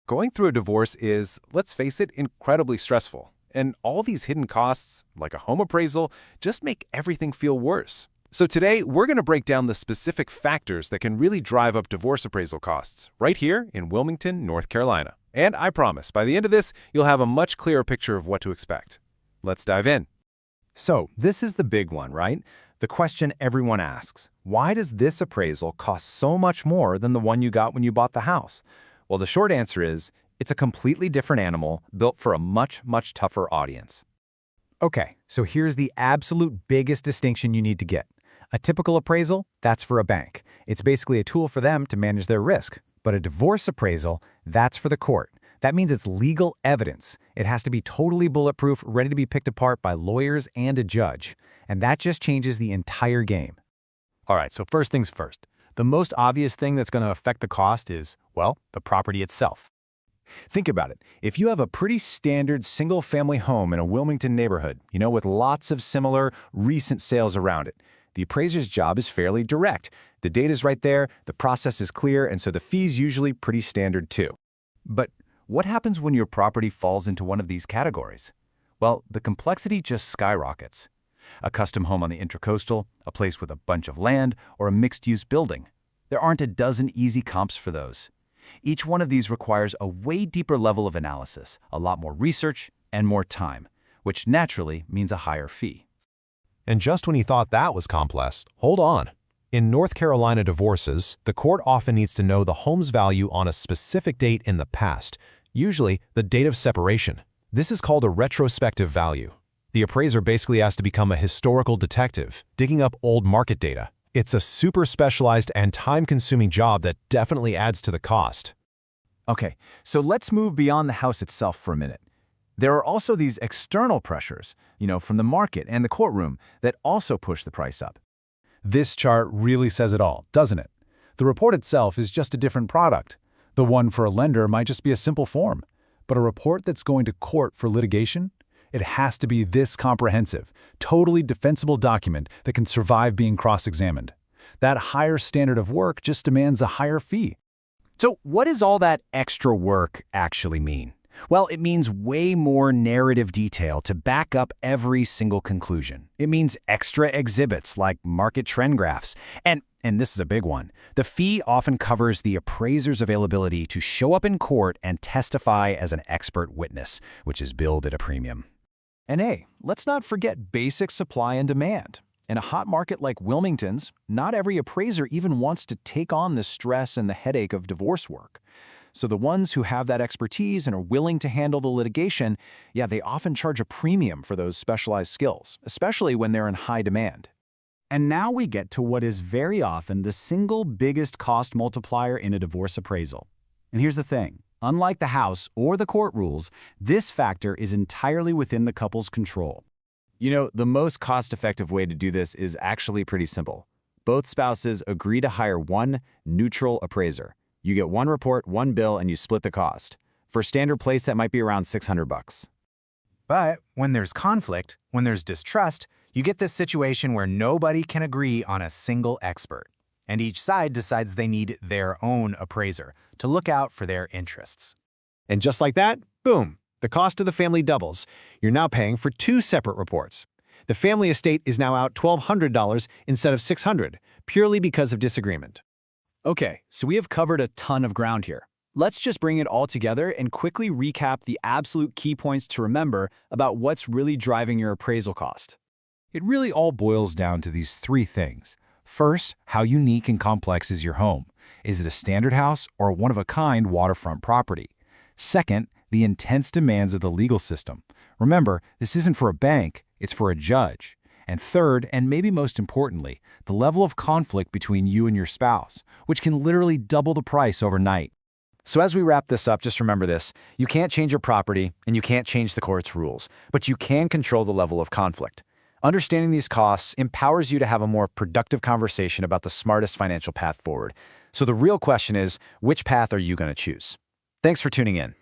Going through a divorce is, let's face it, incredibly stressful. And all these hidden costs, like a home appraisal, just make everything feel worse. So today, we're going to break down the specific factors that can really drive up divorce appraisal costs, right here in Wilmington, North Carolina. And I promise, by the end of this, you'll have a much clearer picture of what to expect. Let's dive in. So this is the big one, right? The question everyone asks, why does this appraisal cost so much more than the one you got when you bought the house? Well, the short answer is, it's a completely different animal built for a much, much tougher audience. Okay, so here's the absolute biggest distinction you need to get. A typical appraisal, that's for a bank. It's basically a tool for them to manage their risk. But a divorce appraisal, that's for the court. That means it's legal evidence. It has to be totally bulletproof, ready to be picked apart by lawyers and a judge. And that just changes the entire game. All right, so first things first. The most obvious thing that's going to affect the cost is, well, the property itself. Think about it. If you have a pretty standard single-family home in a Wilmington neighborhood, with lots of similar recent sales around it, the appraiser's job is fairly direct. The data's right there, the process is clear, and so the fee's usually pretty standard too. But what happens when your property falls into one of these categories? Well, the complexity just skyrockets. A custom home on the Intracoastal, a place with a bunch of land, or a mixed-use building. There aren't a dozen easy comps for those. Each one of these requires a way deeper level of analysis, a lot more research, and more time, which naturally means a higher fee. And just when you thought that was complex, hold on. In North Carolina divorces, the court often needs to know the home's value on a specific date in the past, usually the date of separation. This is called a retrospective value. The appraiser basically has to become a historical detective, digging up old market data. It's a super specialized and time-consuming job that definitely adds to the cost. Okay, so let's move beyond the house itself for a minute. There are also these external pressures, from the market and the courtroom that also push the price up. This chart really says it all, doesn't it? The report itself is just a different product. The one for a lender might just be a simple form. But a report that's going to court for litigation? It has to be this comprehensive, totally defensible document that can survive being cross-examined. That higher standard of work just demands a higher fee. So what does all that extra work actually mean? Well, it means way more narrative detail to back up every single conclusion. It means extra exhibits like market trend graphs. And this is a big one. The fee often covers the appraiser's availability to show up in court and testify as an expert witness, which is billed at a premium. And hey, let's not forget basic supply and demand. In a hot market like Wilmington's, not every appraiser even wants to take on the stress and the headache of divorce work. So the ones who have that expertise and are willing to handle the litigation, they often charge a premium for those specialized skills, especially when they're in high demand. And now we get to what is very often the single biggest cost multiplier in a divorce appraisal. And here's the thing. Unlike the house or the court rules, this factor is entirely within the couple's control. The most cost-effective way to do this is actually pretty simple. Both spouses agree to hire one neutral appraiser. You get one report, one bill, and you split the cost. For standard place, that might be around $600. But when there's conflict, when there's distrust, you get this situation where nobody can agree on a single expert. And each side decides they need their own appraiser to look out for their interests. And just like that, boom, the cost of the family doubles. You're now paying for two separate reports. The family estate is now out $1,200 instead of $600, purely because of disagreement. Okay, so we have covered a ton of ground here. Let's just bring it all together and quickly recap the absolute key points to remember about what's really driving your appraisal cost. It really all boils down to these three things. First, how unique and complex is your home? Is it a standard house or a one-of-a-kind waterfront property? Second, the intense demands of the legal system. Remember, this isn't for a bank, it's for a judge. And third, and maybe most importantly, the level of conflict between you and your spouse, which can literally double the price overnight. So as we wrap this up, just remember this. You can't change your property, and you can't change the court's rules, but you can control the level of conflict. Understanding these costs empowers you to have a more productive conversation about the smartest financial path forward. So the real question is, which path are you going to choose? Thanks for tuning in.